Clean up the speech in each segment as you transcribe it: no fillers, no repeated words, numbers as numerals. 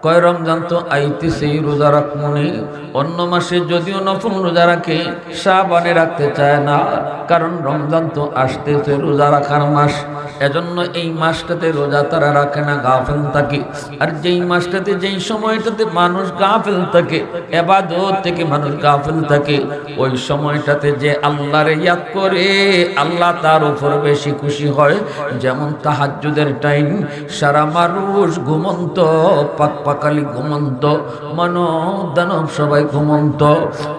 কয় রমজান তো আইতেছেই, রোজা রাখমনি। অন্য মাসে যদিও নফল রোজা রাখে, শাবানে রাখতে চায় না, কারণ রমজান তো আসতেছে, রোজা রাখার মাস। এজন্য এই মাসটাতে রোজা তারা রাখে না, গাফেল থাকে। আর যেই মাসটাতে, যেই সময়টাতে মানুষ গাফেল থাকে, ইবাদত থেকে মানুষ গাফেল থাকে, ওই সময়টাতে যে আল্লাহরে ইয়াদ করে, আল্লাহ তার উপর বেশি খুশি হয়। যেমন তাহাজ্জুদের টাইম, সারা মানুষ ঘুমন্ত, পাকপাকালি ঘুমন্ত, মানব দানব সবাই ঘুমন্ত।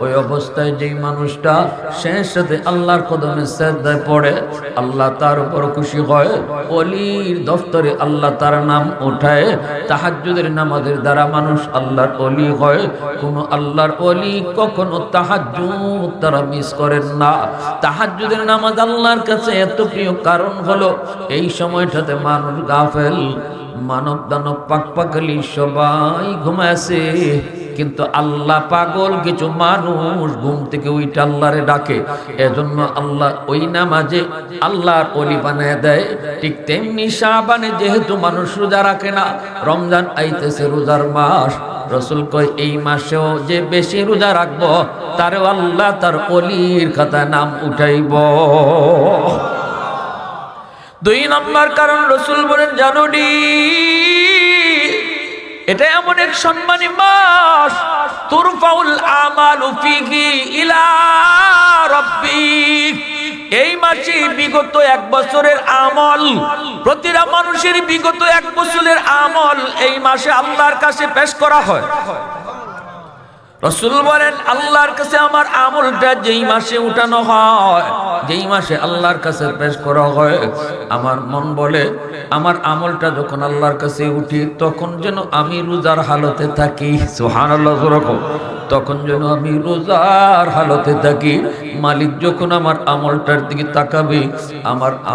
ওই অবস্থায় যেই মানুষটা শেষ সাথে আল্লাহর কদমে সিজদায় পড়ে, আল্লাহ তার উপর খুশি হয়। ওলির দফতরে আল্লাহ তার নাম উঠায়। তাহাজ্জুদের নামাজের দ্বারা মানুষ আল্লাহর ওলি হয়। কোন আল্লাহর ওলি কখনো তাহাজ্জুদ তারা মিস করেন না। তাহাজ্জুদের নামাজ আল্লাহর কাছে এত প্রিয়, কারণ হলো এই সময়টাতে মানুষ গাফেল, মানব দানব পাকপাকালি সবাই ঘুমাইছে, কিন্তু আল্লাহ পাগল কিছু মানুষ ঘুম থেকে উঠে আল্লাহরে ডাকে। এজন্য আল্লাহ ওই নামাজে আল্লাহর ওলি বানায় দেয়। ঠিক তেমনি শাবানে যেহেতু মানুষ রোজা রাখে না, রমজান আইতেছে, রোজার মাস, রাসূল কয় এই মাসেও যে বেশি রোজা রাখবো, তারও আল্লাহ তার ওলির খাতায় নাম উঠাইব। 2 নম্বর কারণ, রাসূল বলেন জানুনি, এটা এমন এক সম্মানী মাস, তুরফাউল আমালু ফিহি ইলা রাব্বিক। এই মাসে বিগত 1 বছরের আমল, প্রতিটা মানুষের বিগত 1 বছরের আমল এই মাসে আল্লাহর কাছে পেশ করা হয়। রাসূল বলেন আল্লাহর কাছে আমার আমলটা যেই মাসে উঠানো হয়, যেই মাসে আল্লাহর কাছে পেশ করা হয়, আমার মন বলে আমার আমলটা যখন আল্লাহর কাছে উঠি, তখন যেন আমি রোজার হালতে থাকি। সুবহানাল্লাহ। তখন যেন আমি রোজার হালতে থাকি। মালিক যখন আমার আমলটার দিকে তাকাবে,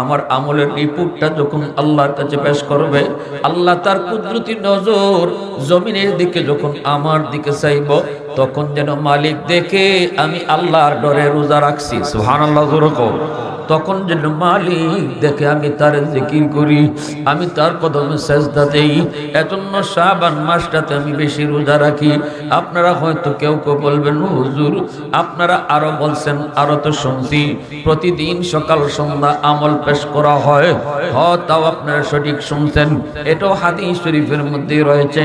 আমার আমলের রিপোর্টটা যখন আল্লাহর কাছে পেশ করবে, আল্লাহ তার কুদরতি নজর জমিনের দিকে যখন আমার দিকে চাইব, তখন যেন মালিক দেখে আমি আল্লাহর ডরে রোজা রাখছি। সুবহানাল্লাহ। তখন যেন মালিক দেখে আমি তার জিকির করি, আমি তার কদমে সেজদা দেই। এজন্য শাবান মাসটাতে আমি বেশি রোজা রাখি। আপনারা হয়তো কেউ কেউ বলবেন, হুজুর আপনারা আরো বলছেন, আরো তো শুনছি প্রতিদিন সকাল সন্ধ্যা আমল পেশ করা হয়। তাও আপনারা সঠিক শুনছেন, এটাও হাদিস শরীফের মধ্যে রয়েছে।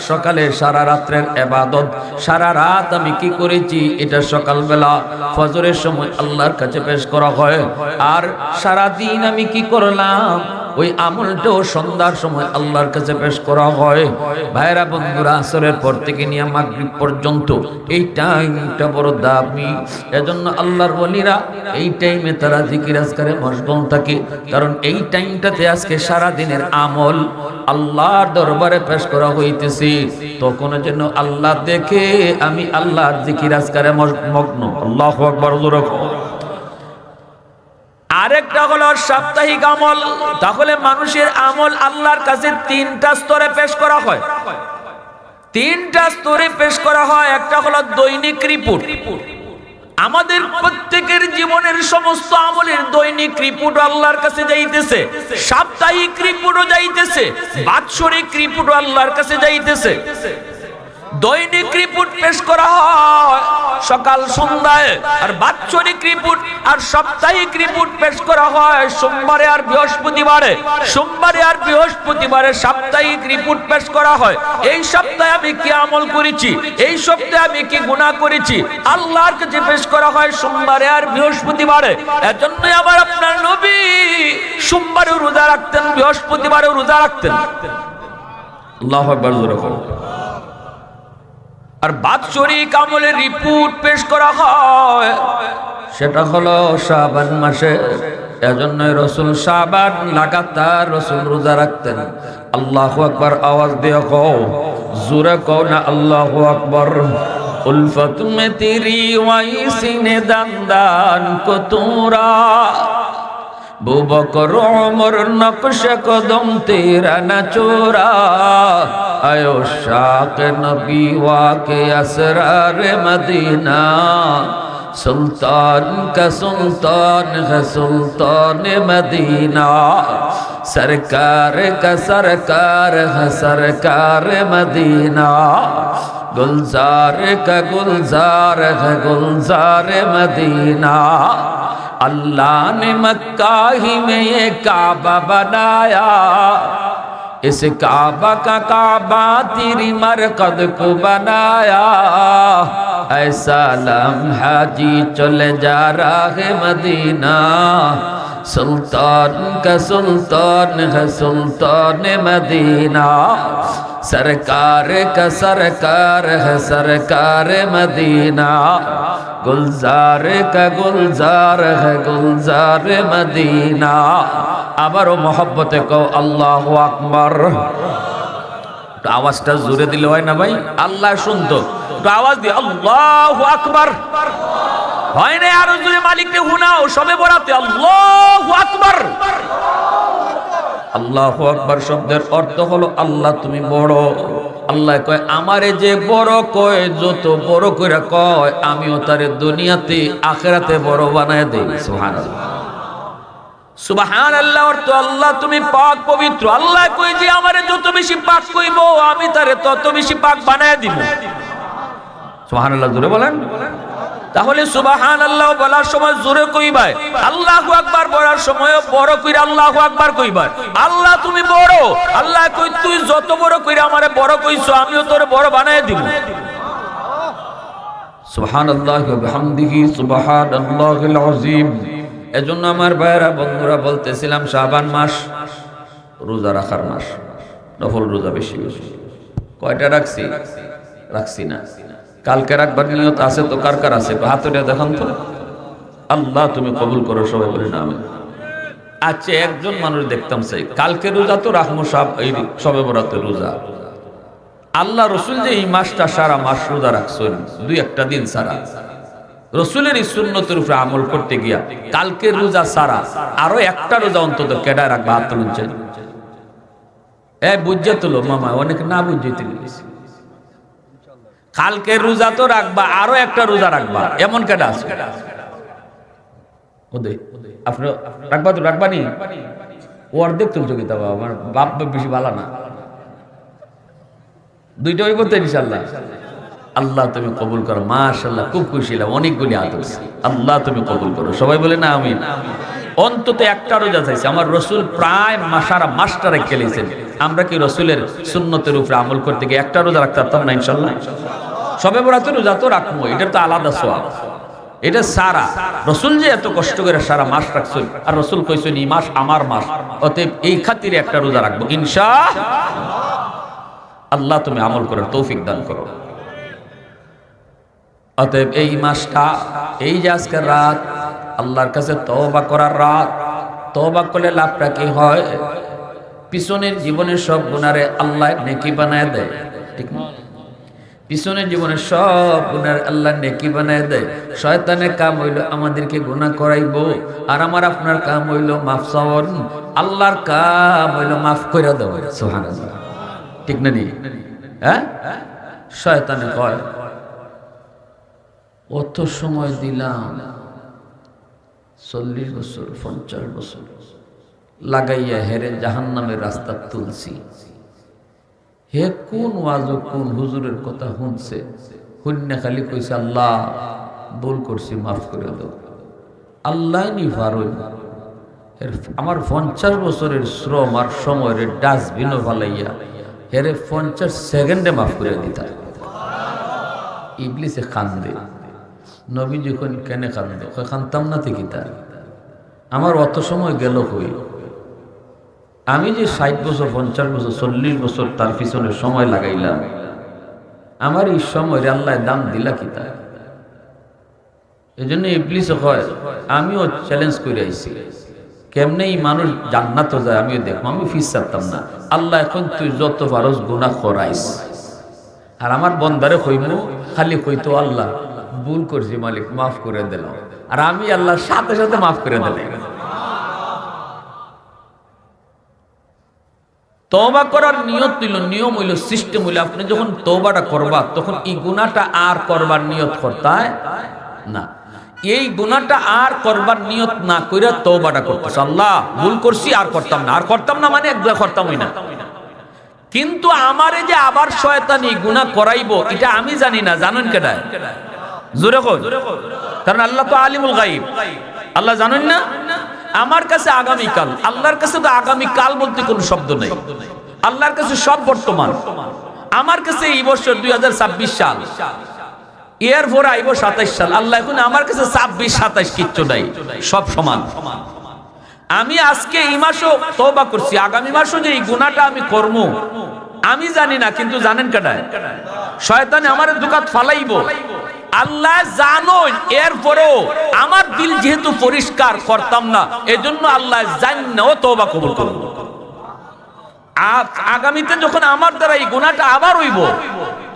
সকালে সারা রাত্রের ইবাদত, সারা রাত আমি কি করেছি, এটা সকালবেলা ফজরের সময় আল্লাহর কাছে পেশ করা হয়। আর সারা দিন আমি কি করলাম, ওই আমলটাও সন্ধ্যার সময় আল্লাহর কাছে পেশ করা হয়। ভাইরা বন্ধুরা, আসরের পর থেকে নিয়ে মাগরিব পর্যন্ত এই টাইমটা বড় দামি। এজন্য আল্লাহর ওলিরা এই টাইমে তারা জিকির আজকারে মশগুল থাকে, কারণ এই টাইমটাতে আজকে সারা দিনের আমল আল্লাহর দরবারে পেশ করা হইতেছে। তখন যেন আল্লাহ দেখে আমি আল্লাহর জিকির আজকারে মগ্ন। আল্লাহু আকবার। আরেকটা হলো সাপ্তাহিক আমল। তাহলে মানুষের আমল আল্লাহর কাছে 3টা স্তরে পেশ করা হয়। 3টা স্তরে পেশ করা হয়। একটা হলো দৈনিক রিপোর্ট। আমাদের প্রত্যেকের জীবনের সমস্ত আমলের দৈনিক রিপোর্ট আল্লাহর কাছে যাইতেছে, সাপ্তাহিক রিপোর্টও যাইতেছে, বাৎসরিক রিপোর্টও আল্লাহর কাছে যাইতেছে। দৈনিক রিপোর্ট পেশ করা হয় সকাল সন্ধ্যায়, আর বাৎসরিক রিপোর্ট আর সাপ্তাহিক রিপোর্ট পেশ করা হয় সোমবারে আর বৃহস্পতিবারে। সোমবারে আর বৃহস্পতিবারে সাপ্তাহিক রিপোর্ট পেশ করা হয়। এই সপ্তাহে আমি কি আমল করেছি, এই সপ্তাহে আমি কি গুনাহ করেছি, আল্লাহর কাছে পেশ করা হয় সোমবারে আর বৃহস্পতিবারে। এজন্যই আমার আপনার নবী সোমবারেও রোজা রাখতেন, বৃহস্পতিবারেও রোজা রাখতেন। আল্লাহু আকবার। আর বাৎসরিক আমলের রিপোর্ট পেশ করা হয়, সেটা হলো শাবান মাসে। এজন্যই রাসূল শাবান লাগাতার রাসূল রোজা রাখতেন। আল্লাহু আকবার। আওয়াজ দিয়ে কও, জোরে কও না আল্লাহু আকবার। উলফত মে তেরি ওয়াই সিনে দান কো তোরা, बू बकर उमर नक्श कदम तेरा न चोरा, आयो शाक नबी वाके असरार मदीना, सुल्तान का सुल्तान है सुल्तान मदीना, सरकार का सरकार है सरकार मदीना, गुलजार का गुलजार है गुलजार मदीना। अल्लाह ने मक्का ही में ये काबा बनाया, इस काबा का काबा तेरी मरकद को बनाया। ऐसा लम्हा जी चले जा रहा है मदीना, सुल्तान का सुल्तान है सुल्तान मदीना, सरकार का सरकार है सरकार मदीना, गुलजार का गुलजार है गुलजार मदीना। আবারও মহব্বতে কও আল্লাহু আকবার। আওয়াজটা জোরে দিলে হয় না ভাই? আল্লাহ শুনতো, একটু আওয়াজ দিয়ে আল্লাহু আকবার হয় না? আরো জোরে মালিককে হুনাও সবে বরাতে আল্লাহু আকবার। আল্লাহু আকবার শব্দের অর্থ হলো আল্লাহ তুমি বড়। আল্লাহ কয় আমারে যে বড় কয়, যত বড় কইরা কয় আমিও তারে দুনিয়াতে আখিরাতে বড় বানায় দেই। সুবহানাল্লাহ সুবহানাল্লাহ। অর্থ আল্লাহ তুমি পাক পবিত্র। আল্লাহ কই যে আমারে যত বেশি পাক কইব আমি তারে তত বেশি পাক বানায় দিব। সুবহানাল্লাহ জোরে বলেন। তাহলে সুবহানাল্লাহ বলার সময় জোরে কইবাই, আল্লাহু আকবার বলার সময় বড় কইরা আল্লাহু আকবার কইবাই। আল্লাহ তুমি বড়। আল্লাহ কই তুই যত বড় কইরা আমারে বড় কইছো আমিও তোরে বড় বানায় দিব। সুবহানাল্লাহি ওয়া বিহামদিহি সুবহানাল্লাহিল আযীম। এজন্য আমার ভাইরা বন্ধুরা বলতেছিলাম শাবান মাস রোজা রাখার মাস, নফল রোজা বেশি বেশি। কয়টা রাখছি? রাখছি না। কালকে রাখবার নিয়ত আছে তো কার কার আছে? হাতটা দেখান তো। আল্লাহ তুমি কবুল করো, সবাই বলে না আমিন। আচ্ছা একজন মানুষ দেখতাম চাই কালকে রোজা তো রাখবো সব, এই সবে বরাতে রোজা। আল্লাহ রসুল যে এই মাসটা সারা মাস রোজা রাখছেন, দুই একটা দিন সারা রসুলের এই সুন্নতের উপরে আমল করতে গিয়া কালকে রোজা সারা আরো একটা রোজা অন্তত কেডায় রাখবা? হাত তুলছেন। বুঝে তুলো মামা, অনেক না বুঝে তুলি। কালকে রোজা তো রাখবা, আরো একটা রোজা রাখবা, এমন কেডা আছে? আপনি রাখবা তো রাখবা নি? ও অর্ধেক তুলছো কি? তবে আমার বাপ বেশি ভালো না, দুইটা ওই করতে ইনশাল্লাহ। আল্লাহ তুমি কবুল করো। মাশাআল্লাহ খুব খুশি হলাম, অনেকগুলি আদর্শ। আল্লাহ তুমি কবুল করো, সবাই বলে না আমিন। অন্তত একটা রোজা চাইছে। আমার রসুল প্রায় সারা মাসটা রেখে গেলেছেন। আমরা কি রসুলের সুন্নতের উপরে আমল করতে গিয়ে একটা রোজা রাখতে পারতাম না? ইনশাল্লাহ সবে বরাতে রোজা তো রাখবো, এটার তো আলাদা সওয়াব। এটা সারা রসুল যে এত কষ্ট করে সারা মাস রাখছেন, আর রসুল কইছেন এই মাস আমার মাস, অতএব এই খাতিরে একটা রোজা রাখবো ইনশাআল্লাহ। আল্লাহ তুমি আমল করার তৌফিক দান করো। অতএব এই মাসটা, এই যে আজকের রাত আল্লাহর কাছে তওবা করার রাত। তওবা করলে লাভটা কি হয়? পিছনের জীবনের সব গুনারে আল্লাহ নেকি বানায় দেয়, ঠিক না? পিছনের জীবনের সব গুনার আল্লাহ নেকি বানায় দেয়। শয়তানের কাম হইল আমাদেরকে গুনাহ করাইবো, আর আমার আপনার কাম হইল মাফ চাওয়ার। আল্লাহর কাম হইল মাফ করে দেওয়া। সুবহানাল্লাহ, ঠিক না? নি হ্যাঁ, শয়তানে কয় অত সময় দিলাম, 40 বছর 50 বছর লাগাইয়া হেরে জাহান্নামের রাস্তা তুলছি। হে কোন ওয়াজ কোন হুজুরের কথা শুনছে, শুনে খালি কইছে আল্লাহ ভুল করছি মাফ করে দাও। আল্লাহ নি পারুন আমার 50 বছরের শ্রম আর সময়ের ডাস্টবিনও ফালাইয়া হেরে 50 সেকেন্ডে মাফ করে দিতা। ইবলিসে কান্দে। নবী যখন কেন কান্দ? কান্দতাম না থেকে তার আমার অত সময় গেল কই? আমি যে 60 বছর 50 বছর 40 বছর তার পিছনে সময় লাগাইলাম, আমার এই সময় আল্লাহ দাম দিলা কি তার? এই জন্য ইবলিসও কয় আমিও চ্যালেঞ্জ করে আইছি, কেমনে এই মানুষ জান্নাত যায় আমিও দেখবো। আমি ফিস চাইতাম না। আল্লাহ এখন তুই যত পারস গুনাহ করাইস, আর আমার বন্দারে কইমু খালি কইতো আল্লাহ ভুল করছি মালিক মাফ করে দিলাম, আর আমি আল্লাহর সাথে সাথে মাফ করে দিলাম। তওবা করার নিয়ত নিল, নিয়ম হইল, সিস্টেম হইল, আপনি যখন তওবাটা করবা তখন এই গুনাহটা আর করবার নিয়ত করতে না। এই গুনাহটা আর করবার নিয়ত না কইরা তওবাটা করতেছে, আল্লাহ ভুল করছি আর করতাম না, আর করতাম না মানে একদম করতামই না। কিন্তু আমারে যে আবার শয়তানি গুনাহ করাইবো এটা আমি জানি না, জানেন কেডা? জোরে কই, কারণ আল্লাহ তো আলিমুল গায়ব, আল্লাহ জানেন না। আমার কাছে আগামীকাল, আল্লাহর কাছে তো আগামীকাল বলতে কোনো শব্দ নেই, আল্লাহর কাছে সব বর্তমান। আমার কাছে এই বছর 2026 সাল, এর পরে আইব 27 সাল, আল্লাহ এখন আমার কাছে 26 27 কিচ্ছু নাই, সব সমান। আমি আজকে এই মাসও তওবা করছি, আগামী মাসও যে এই গুনাহটা আমি করব আমি জানি না, কিন্তু জানেন কেডা? শয়তানে আমারে দুকাত ফালাইব, আল্লাহ জানেন। এরপরেও আমার দিল যেহেতু পরিষ্কার করতাম না, এজন্য আল্লাহ জানেও তওবা কবুল করব। আগামীতে যখন আমার দ্বারা এই গুনাহটা আবার হইব,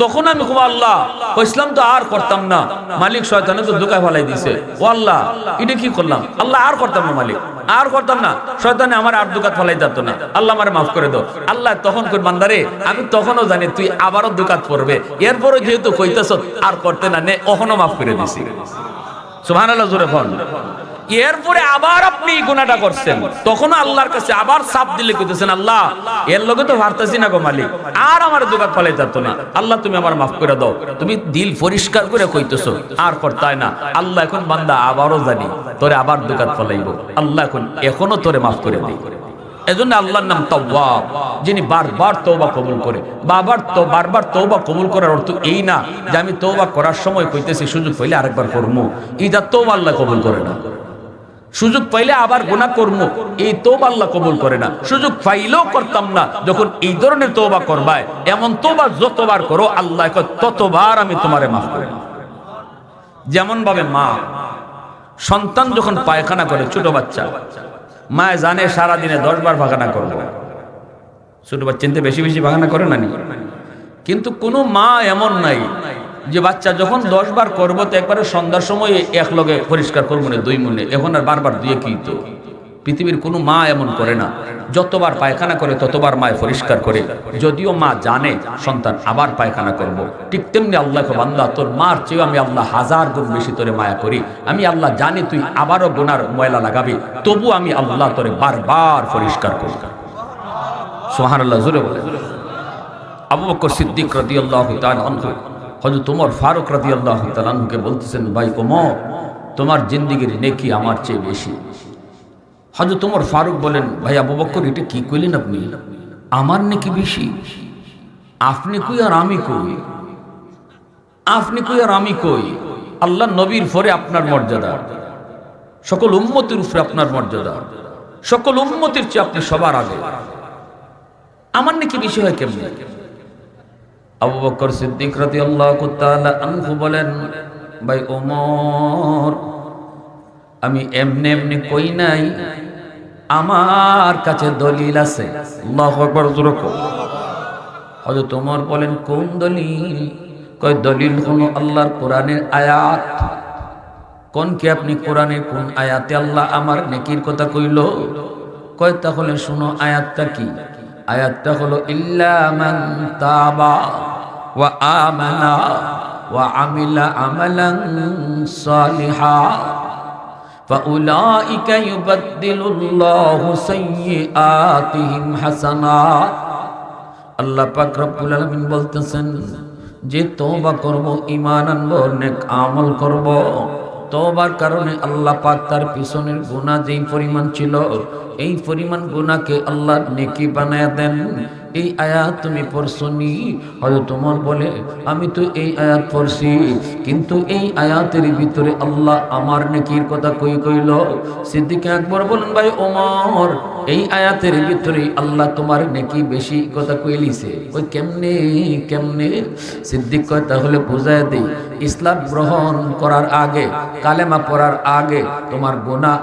তখন আমি খুব আল্লাহ কইছিলাম তো আর করতাম না, মালিক শয়তানে তো ধোঁকা ফেলাই দিছে, ও আল্লাহ এটা কি করলাম, আল্লাহ আর করতাম না, মালিক আর করতাম না, শয়তানে আমার আর ধোঁকা ফেলাই যেত না, আল্লাহ আমারে মাফ করে দাও। আল্লাহ তখন কই বান্দারে আমি তখনও জানি তুই আবারও ধোঁকা পড়বে, এরপরও যেহেতু কইতেছ আর করতে না নে, ওখানেও মাফ করে দিছি। সুবহানাল্লাহ, জোরে বল। এরপরে আবার আপনি গুনাহটা করছেন, তখন আল্লাহর কাছে আবার চাপ দিলে কইতেছেন আল্লাহ এর লগে তো পারতাছি না গো মালিক, আর আমার দোকান ফলাই যেত না, আল্লাহ তুমি আমার মাফ করে দাও। তুমি দিল পরিষ্কার করে কইতেছো আর করতাই না, আল্লাহ এখন বান্দা আবারও জানি তোরে আবার দোকান ফলাইব, আল্লাহ এখন এখনো তোরে মাফ করে দিই। এজন্য আল্লাহর নাম তাওয়াব, যিনি বারবার তওবা কবুল করে। বারবার তওবা কবুল করার অর্থ এই না যে আমি তওবা করার সময় কইতেছি সুযোগ পাইলে আরেকবার করবো, এইটা তওবা আল্লাহ কবুল করে না। সুযোগ পাইলে আবার গুনাহ করব, এই তওবা আল্লাহ কবুল করে না। সুযোগ পাইলেও করতাম না, যখন এই ধরনের তওবা করবাই, এমন তওবা যতবার করো আল্লাহ ততবার আমি তোমারে মাফ করি। যেমন ভাবে মা সন্তান যখন পায়খানা করে, ছোট বাচ্চা, মা জানে সারা দিনে 10 বার পায়খানা করবে, ছোট বাচ্চা বেশি বেশি পায়খানা করে না, কিন্তু কোনো মা এমন নাই যে বাচ্চা যখন 10 বার করবো তো একবারে সন্ধ্যার সময় এক লগে পরিষ্কার করবো না 2 মিনিটে, এখন আর বারবার দিয়ে কি? তো পৃথিবীর কোনো মা এমন করে না, যতবার পায়খানা করে ততবার মায় পরিষ্কার করে। যদিও মা জানে সন্তান আবার পায়খানা করব, ঠিক তেমনি আল্লাহ বান্দা তোর মার চেয়ে আমি আল্লাহ 1000 গুণ বেশি তোরে মায়া করি। আমি আল্লাহ জানি তুই আবারও গুনার ময়লা লাগাবি, তবু আমি আল্লাহ তোরে বারবার পরিষ্কার করি। সুবহানাল্লাহ, জোরে বলে। আবু বকর সিদ্দিক রাদিয়াল্লাহু তাআলা আনহু হযরত ওমর ফারুক রাদিয়াল্লাহু তাআলা আনহুকে বলতেছেন, ভাই ওমর তোমার জিন্দেগীর নেকি আমার চেয়ে বেশি। হযরত ওমর ফারুক বলেন, ভাই আবু বকর এটা কি কইলেন আপনি? আমার নেকি বেশি? আপনি কই আর আমি কই? আপনি কই আর আমি কই? আল্লাহ নবীর পরে আপনার মর্যাদা, সকল উম্মতের উপরে আপনার মর্যাদা, সকল উম্মতের চেয়ে আপনি সবার আগে, আমার নেকি বেশি হয় কেমনে? আবু বকর সিদ্দিক রাদিয়াল্লাহু তাআলা আনহু বলেন, ভাই ওমর আমি এমনি এমনি কই নাই, আমার কাছে দলিল আছে। আল্লাহু আকবার, জোরে কও। হযরত ওমর বলেন, কোন দলিল? কয় দলিল হলো আল্লাহর কোরআনের আয়াত। কোন কি আপনি কোরআনের কোন আয়াতে আল্লাহ আমার নেকির কথা কইল? কয় তাহলে শুনো আয়াতটা কি? আয়াতটা হলো ইল্লা মান তাবা ওয়া আমানা ওয়া আমিলা আমালান সালিহা ফাউলাইকা ইউবাদদিলুল্লাহু সাইয়্যাতিহিম হাসানাত। আল্লাহ পাক রব্বুল আলামিন বলতেছেন, যে তওবা করব, ঈমান আনবো, নেক আমল করব, তওবার কারণে আল্লাহ পাক তার পিছনের গুনাহ যেই পরিমাণ ছিল এই পরিমাণ গুনাহকে আল্লাহ নেকি বানায়া দেন। এই আয়াত তুমি পড়ছনি? হযরত ওমর বলে, আমি তো এই আয়াত পড়ছি, কিন্তু এই আয়াতের ভিতরে আল্লাহ আমার নেকির কথা কইল। সিদ্দিক আকবর বলেন, ভাই ওমর এই আয়াতের ভিতরে আল্লাহ তোমার নেকি বেশি কথা কইলিছে। ওই কেমনে কেমনে? সিদ্দিক কয়, তাহলে বুঝায় দেই, ইসলাম গ্রহণ করার আগে, কালেমা পড়ার আগে তোমার গুনাহ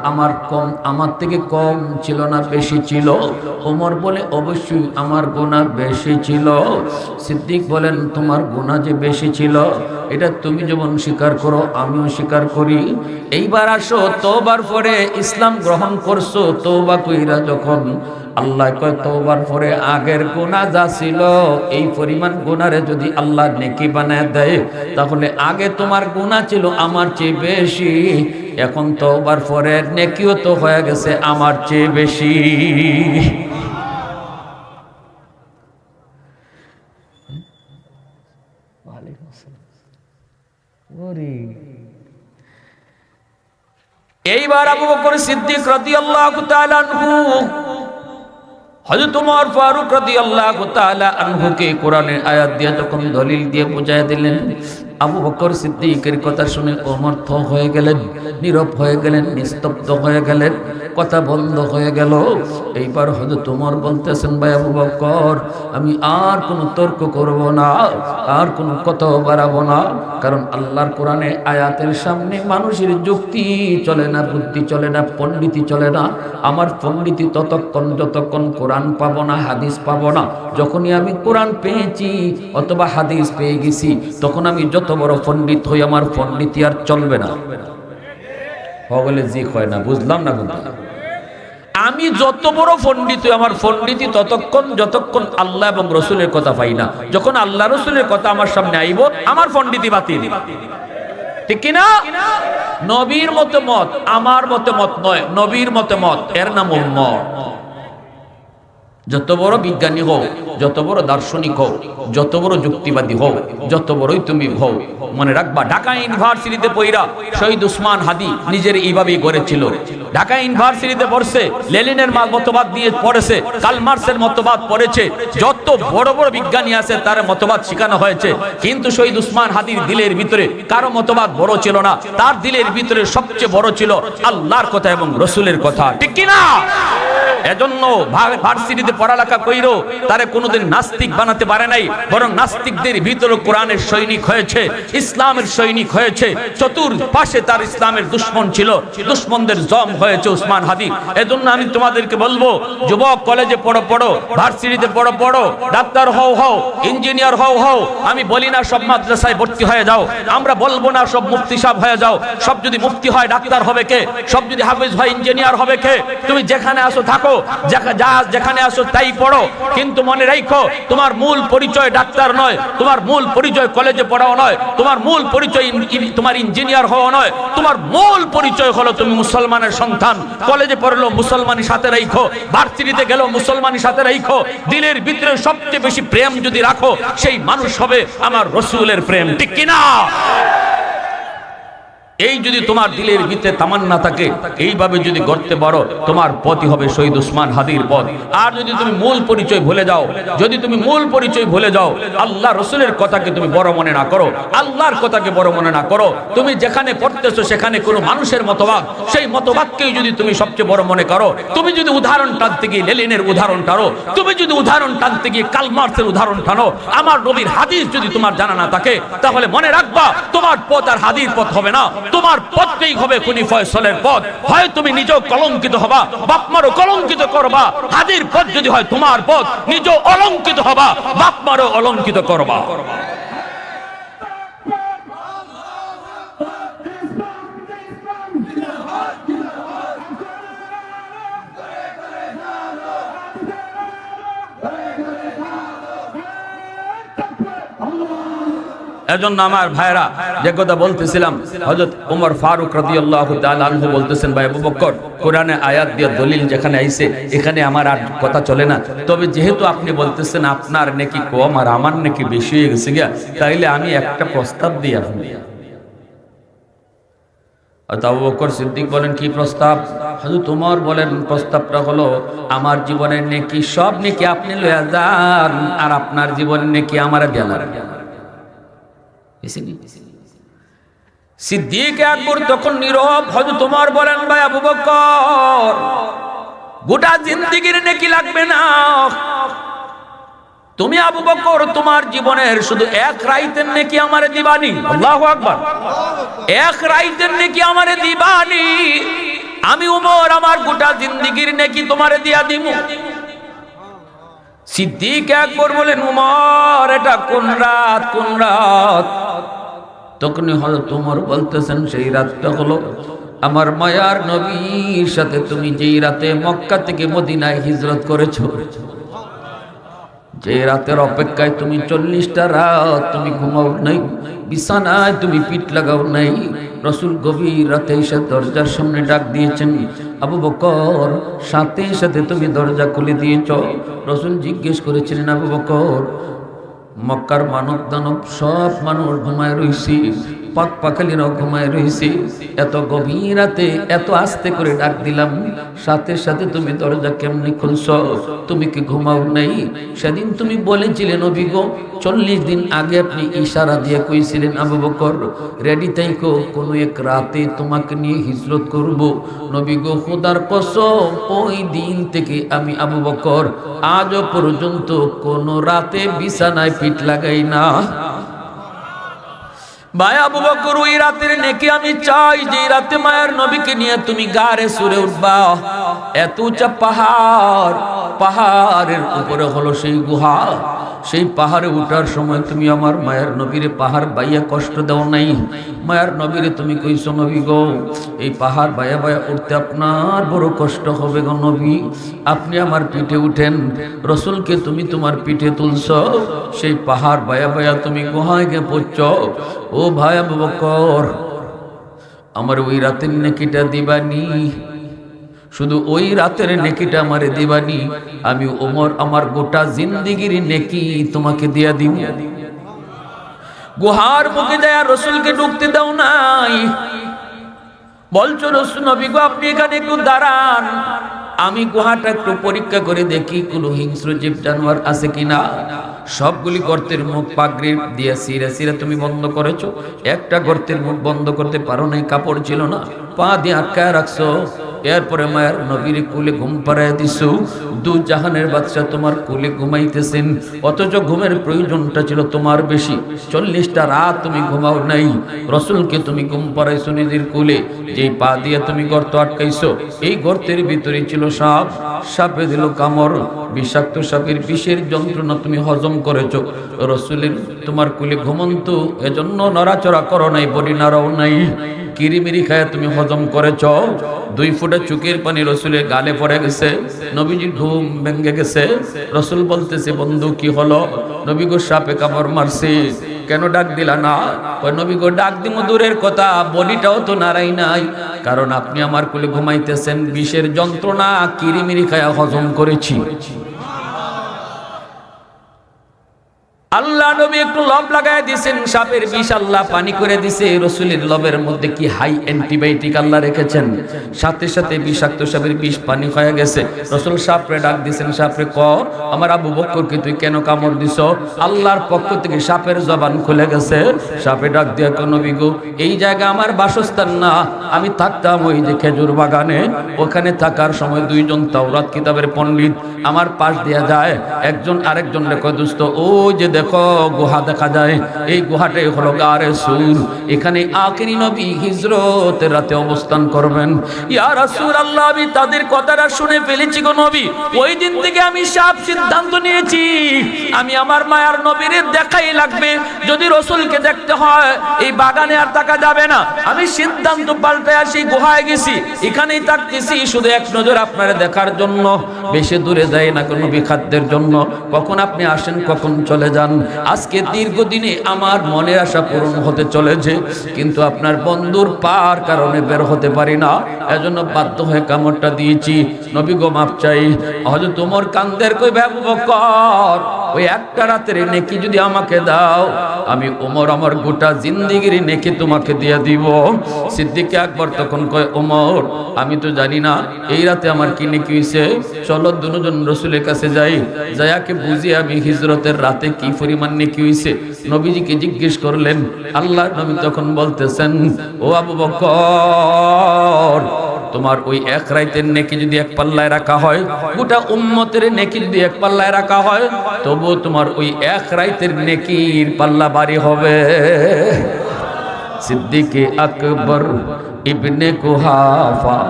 আমার থেকে কম ছিল না বেশি ছিল? ওমর বলে, অবশ্যই আমার গুনাহ বেশি ছিল। সিদ্দিক বলেন, তোমার গুনাহ যে বেশি ছিল এটা তুমি যেমন স্বীকার করো আমিও স্বীকার করি। এইবার আসো, তওবার পরে ইসলাম গ্রহণ করছো, তওবা কইরা যখন আল্লাহ কয় তওবার পরে আগের গুনাহ যা ছিল এই পরিমাণ গুনারে যদি আল্লাহ নেকি বানায় দেয়, তাহলে আগে তোমার গুনাহ ছিল আমার চেয়ে বেশি, এখন তওবার পরে নেকিও তো হয়ে গেছে আমার চেয়ে বেশি। এইবার আবু বকর সিদ্দিক রাদিয়াল্লাহু তাআলা আনহু হযরত ওমর ফারুক রাদিয়াল্লাহু তাআলা আনহুকে কোরআনের আয়াত দিয়ে যখন দলিল দিয়ে বুঝায় দিলেন, আবু বকর সিদ্দিকের কথা শুনে ওমর থ হয়ে গেলেন, নীরব হয়ে গেলেন, নিস্তব্ধ হয়ে গেলেন, কথা বন্ধ হয়ে গেল। এইবার হযরত ওমর বলতেছেন, ভাই আবু বকর, আমি আর কোনো তর্ক করব না, আর কোনো কথা বাড়াবো না, কারণ আল্লাহর কোরআনে আয়াতের সামনে মানুষের যুক্তি চলে না, বুদ্ধি চলে না, পণ্ডিতি চলে না। আমার পণ্ডিতি ততক্ষণ যতক্ষণ কোরআন পাবো না, হাদিস পাবো না। যখনই আমি কোরআন পেয়েছি অথবা হাদিস পেয়ে গেছি, তখন আমি যত বড় পণ্ডিত হই আমার পণ্ডিতি আর চলবে না। বলে জি হয় না, বুঝলাম না বলতে। আমি যত বড় পণ্ডিত হই আমার পণ্ডিতি ততক্ষণ যতক্ষণ আল্লাহ এবং রসুলের কথা পাই না। যখন আল্লাহ রসুলের কথা আমার সামনে আইব আমার পণ্ডিতি বাতিল, ঠিক কিনা? নবীর মতে মত আমার মতে মত নয়, নবীর মতে মত, এর নাম উম্মত। যত বড় বিজ্ঞানী হও, যত বড় দার্শনিক হও, যত বড় যুক্তিবাদী হও, যত বড়ই তুমি হও, মনে রাখবা ঢাকা ইউনিভার্সিটিতে পড়া শহীদ উসমান হাদি নিজের এইভাবেই গড়েছিল। ঢাকা ইউনিভার্সিটিতে পড়ছে, লেনিনের মতবাদ নিয়ে পড়েছে, কার্ল মার্কসের মতবাদ পড়েছে, যত বড় বড় বিজ্ঞানী আছে তার মতবাদ শেখানো হয়েছে। কিন্তু শহীদ উসমান হাদির দিলের ভিতরে কারো মতবাদ বড় ছিল না, তার দিলের ভিতরে সবচেয়ে বড় ছিল আল্লাহর কথা এবং রসুলের কথা, ঠিক কিনা? এজন্য ভার্সিটিতে পড়ালেখা কইরো তারে কোনোদিন নাস্তিক বানাতে পারে নাই, বরং নাস্তিকদের ভিতরে কোরআনের সৈনিক হয়েছে, ইসলামের সৈনিক হয়েছে। চতুর্পাশে তার ইসলামের দুশ্মন ছিল, দুশ্মনদের জম হয়েছে উসমান হাদি। এজন্য আমি তোমাদেরকে বলবো, যুবক কলেজে পড়ো পড়ো, ভার্সিটিতে পড়ো পড়ো, ডাক্তার হও হও, ইঞ্জিনিয়ার হও হও। আমি বলি না সব মাদ্রাসায় ভর্তি হয়ে যাও, আমরা বলবো না সব মুফতি সাহেব হয়ে যাও। সব যদি মুফতি হয় ডাক্তার হবে কে? সব যদি হাফেজ হয় ইঞ্জিনিয়ার হবে কে? তুমি যেখানে আসো থাকো, যেখানে আসো তাই পড়ো, কিন্তু মনে রাখো তোমার মূল পরিচয় ডাক্তার নয়, তোমার মূল পরিচয় কলেজে পড়াও নয়, তোমার মূল পরিচয় তোমার ইঞ্জিনিয়ার হওয়া নয়, তোমার মূল পরিচয় হলো তুমি মুসলমানের সন্তান। কলেজে পড়লো মুসলমানের সাথে রাখো, ভার্সিটিতে গেল মুসলমানের সাথে রাখো। দিলের ভিতরে সবচেয়ে বেশি প্রেম যদি রাখো, সেই মানুষ হবে আমার রসুলের প্রেম, ঠিক কিনা? এই যদি তোমার দিলের ভিতরে তামান্না থাকে, এইভাবে যদি গড়তে পারো, তোমার পথই হবে শহীদ উসমান হাদির পথ। আর যদি তুমি মূল পরিচয় ভুলে যাও, যদি তুমি মূল পরিচয় ভুলে যাও, আল্লাহ রসুলের কথাকে তুমি বড় মনে না করো, আল্লাহর কথাকে বড় মনে না করো, তুমি যেখানে পড়তেছো সেখানে কোনো মানুষের মতবাদ, সেই মতবাদকেই যদি তুমি সবচেয়ে বড় মনে করো, তুমি যদি উদাহরণ টানতে গিয়ে লেনিনের উদাহরণ টানো, তুমি যদি উদাহরণ টানতে গিয়ে কার্ল মার্কসের উদাহরণ টানো, আমার নবীর হাদিস যদি তোমার জানা না থাকে, তাহলে মনে রাখবা তোমার পথ আর হাদির পথ হবে না, তোমার পথটাই হবে খুনি ফয়সালের পথ। হয় তুমি নিজেও কলঙ্কিত হবা, বাপ মারও কলঙ্কিত করবা। হাদির পথ যদি হয় তোমার পথ, নিজেও অলঙ্কিত হবা, বাপ মারও অলঙ্কিত করবা। এজন্য আমার ভাইরা যে কথা বলতেছিলাম, হযরত ওমর ফারুক রাদিয়াল্লাহু তাআলা আনহু বলতেছেন, ভাই আবু বকর, কোরআনে আয়াত দিয়ে দলিল যেখানে আইছে এখানে আমার আর কথা চলে না। তবে যেহেতু আপনি বলতেছেন আপনার নেকি কম আর আমার নেকি বেশি হয়ে গেছে গিয়া, তাইলে আমি একটা প্রস্তাব দিই আপনি। আবু বকর সিদ্দিক বলেন, কি প্রস্তাব? হযরত ওমর বলেন, প্রস্তাবটা হলো আমার জীবনের নেকি সব নেকি আপনি লইয়া যান, আর আপনার জীবনের নেকি আমারে দেন। সিদ্দিক আকবর তখন নীরব। হযরত ওমর বলেন, ভাই আবু বকর, গোটা জিন্দেগির নেকি লাগবে না, তুমি আবু বকর তোমার জীবনের শুধু এক রাইতের নেকি আমারে দিবানি। আল্লাহু আকবার। এক রাইতের নেকি আমারে দিবানি, আমি ওমর আমার গোটা জিন্দেগির নেকি তোমারে দিয়া দিমু। সিদ্দিক আকবর বলেন, উমর এটা কোন রাত, কোন রাত? তখনই হযরত উমর বলতেছেন, সেই রাতটা হলো আমার মায়ার নবীর সাথে তুমি যেই রাতে মক্কা থেকে মদিনায় হিজরত করেছো, যে রাতের অপেক্ষায় তুমি 40টা রাত তুমি ঘুমাও নাই, বিছানায় তুমি পিঠ লাগাও নাই। রসুল গভীর রাতে এসে দরজার সামনে ডাক দিয়েছেন, আবু বকর, সাথে সাথে তুমি দরজা খুলে দিয়েছ। রসুল জিজ্ঞেস করেছিলেন, আবু বকর, মক্কার মানব দানব সব মানুষ ঘুমায় রয়েছি, পাক পাখালিরাও ঘুমায় রয়েছি, এত গভীর রাতে এত আস্তে করে ডাক দিলাম, সাথে সাথে তুমি দরজা কেমনি খুলছ? তুমি কি ঘুমাও নাই? সেদিন তুমি বলেছিলে নবী গো, 40 দিন আগে আপনি ইশারা দিয়ে কইছিলেন, আবু বকর রেডি থাইকো, কোনো এক রাতে তোমাকে নিয়ে হিজরত করব। নবী গো, খোদার কসম, ওই দিন থেকে আমি আবু বকর আজও পর্যন্ত কোনো রাতে বিছানায় পিঠ লাগাই না। ভাই আবু বকর, ওই রাতের নেকি আমি চাই যে রাতে মায়ের নবীকে নিয়ে তুমি গারে সুরে উঠবা। এত উঁচা পাহাড়, পাহাড়ের উপরে হলো সেই গুহা, সেই পাহাড়ে উঠার সময় তুমি আমার মায়ের নবীরে পাহাড় বাইয়া কষ্ট দাও নাই। মায়ের নবীরে তুমি কইছো, নবী গো, এই পাহাড় বাইয়া বাইয়া উঠতে আপনার বড় কষ্ট হবে গো নবী, আপনি আমার পিঠে উঠেন। রসুলকে তুমি তোমার পিঠে তুলছ, সেই পাহাড় বাইয়া বাইয়া তুমি গুহায় গিয়ে পড়ছ। ও ভাই আবু বকর, আমার ওই রাতের নেকিটা দিবানি, শুধু ওই রাতের নেকিটা আমারে দিবানি, আমি ওমর আমার গোটা জিন্দেগির নেকি তোমাকে দিয়া দিব। গুহার মুখে যায় রসুলকে ঢুকতে দাও নাই, বলছো রসুল নবী গো, আপনি এখানে একটু দাঁড়ান, আমি গুহাটা একটু পরীক্ষা করে দেখি কোনো হিংস্র জীব জানোয়ার আছে কিনা। সবগুলি গর্তের মুখ পাগড়ি দিয়ে সিরে সিরে তুমি বন্ধ করেছো, একটা গর্তের মুখ বন্ধ করতে পারো নাই, কাপড় ছিল না, পা দিয়ে আটকায় রাখছো। এরপরে মায়ের নবীর কুলে ঘুম পাড়ায় দিছো, দু জাহানের বাদশা তোমার কুলে ঘুমাইতেছেন, অথচ ঘুমের প্রয়োজনটা ছিল তোমার বেশি। 40টা রাত তুমি ঘুমাও নাই, রসুলকে তুমি ঘুম পাড়াইছো নিজের কুলে, যেই পা দিয়ে তুমি গর্ত আটকাইছো, এই গর্তের ভিতরে ছিল সাপ, সাপে দিল কামড়, বিষাক্ত সাপের বিষের যন্ত্রণা তুমি হজম করেছো। রসুলের তোমার কুলে ঘুমন্ত, এজন্য নড়াচড়া করো নাই, বডি নাড়াও নাই, কিরিমিরি খায় তুমি হজম করেছ। 2 ফোঁটা চোখের পানি রসুলের গালে পড়ে গেছে, নবীজির ঘুম ভেঙে গেছে। রসুল বলতেছে, বন্ধু কি হলো? নবী গো, সাপে কামড় মারছে। কেন ডাক দিলা না? ওই নবী গো, ডাক দিম দূরের কথা, বডিটাও তো নাড়াই নাই, কারণ আপনি আমার কোলে ঘুমাইতেছেন, বিষের যন্ত্রণা কিরিমিরি খায়া হজম করেছি। আল্লাহ নবী একটু লব লাগায় দিয়েছেন, সাপের বিষ আল্লাহ পানি করে দিছে। রসুলের লবের মধ্যে কি হাই অ্যান্টিবায়োটিক আল্লাহ রেখেছেন, সাথে সাথে বিষাক্ত সাপের বিষ পানি হয়ে গেছে। রসুল সাপরে ডাক দিয়েছেন, সাপরে ক, আমার আবু বকরকে তুই কেন কামড় দিছ? আল্লাহর পক্ষ থেকে সাপের জবান খুলে গেছে। সাপে ডাক দিয়া কো, নবী গো, এই জায়গা আমার বাসস্থান না, আমি থাকতাম ওই যে খেজুর বাগানে, ওখানে থাকার সময় 2 জন তাওরাত কিতাবের পণ্ডিত আমার পাশ দিয়া যায়, একজন আরেকজন রেখে দুস্থ, ও যে দেখো গুহা দেখা যায়, এই গুহাটাই হলো গারে সুর, এখানে আখেরি নবী হিজরতের রাতে অবস্থান করবেন। ইয়া রাসূলুল্লাহ, আমি তাদের কথাটা শুনে ফেলেছি গো নবী, ওই দিন থেকে আমি সাপ সিদ্ধান্ত নিয়েছি, আমি আমার মায়ার নবীর দেখাই লাগবে, যদি রসুলকে দেখতে হয় এই বাগানে আর থাকা যাবে না। আমি সিদ্ধান্ত পাল্টায় সেই গুহায় গেছি, এখানেই থাকতেছি শুধু এক নজর আপনারা দেখার জন্য, বেশি দূরে যায় না কোনো বিখাদ্যের জন্য, কখন আপনি আসেন কখন চলে যান। আজকে দীর্ঘদিনে আমার মনের আশা পূরণ হতে চলেছে, কিন্তু আপনার বন্ধুর পার কারণে বের হতে পারি না, এজন্য বাধ্য হয়ে কামড়টা দিয়েছি। নবী গো, মাপ চাই। হযরত ওমর কান্দের কই, আবু বকর, ওই একটা রাতের নেকি যদি আমাকে দাও, আমি ওমর আমার গোটা জিন্দেগির নেকি তোমাকে দিয়ে দিব। সিদ্দিক আকবর তখন কয়, ওমর, আমি তো জানি না এই রাতে আমার কি নেকি হইছে, চলো দুজন রসুলের কাছে যাই, যায়াকে বুঝি আমি হিজরতের রাতে কি পরিমাণ নেকি হইছে। নবীজিকে জিজ্ঞেস করলেন। আল্লাহ নবী তখন বলতেছেন, ও আবু বকর, তোমার ওই এক রাতের নেকি যদি এক পাল্লায় রাখা হয়, গোটা উম্মতের নেকি যদি এক পাল্লায় রাখা হয়, তবু তোমার ওই এক রাতের নেকির পাল্লা ভারী হবে। সিদ্দিক আকবর ইবনে কুহাফা,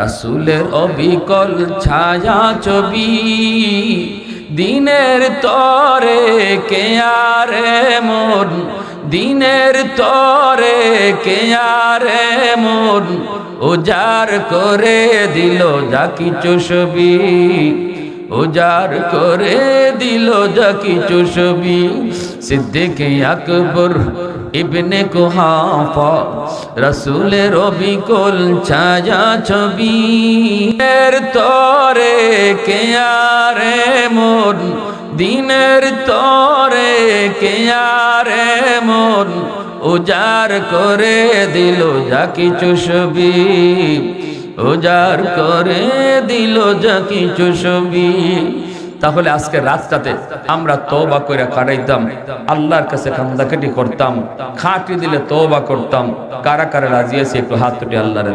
রাসূলের অবিকল ছায়া ছবি, দিনের তরে কে আরে মন, দিনের তরে কে আরে মন, উজার করে দিল যা কিছু সবই, উজার করে দিল যা কিছু সবই। সিদ্দিক আকবর ইবনে কুহাফা রাসূলের অবিকল ছায়া ছবি, এর তরে কে আরে মন, দিনের তরে কে আরে মন, উজার করে দিল যা কিছু সবই, উজার করে দিল যা কিছু সবই। তাহলে আজকে রাতটাতে আমরা তওবা করে কাটাইতাম, আল্লাহর কাছে কান্দাকাটি করতাম, খাঁটি দিলে তওবা করতাম। কারা কারা রাজি আছে একটু হাত তুলে আল্লাহরে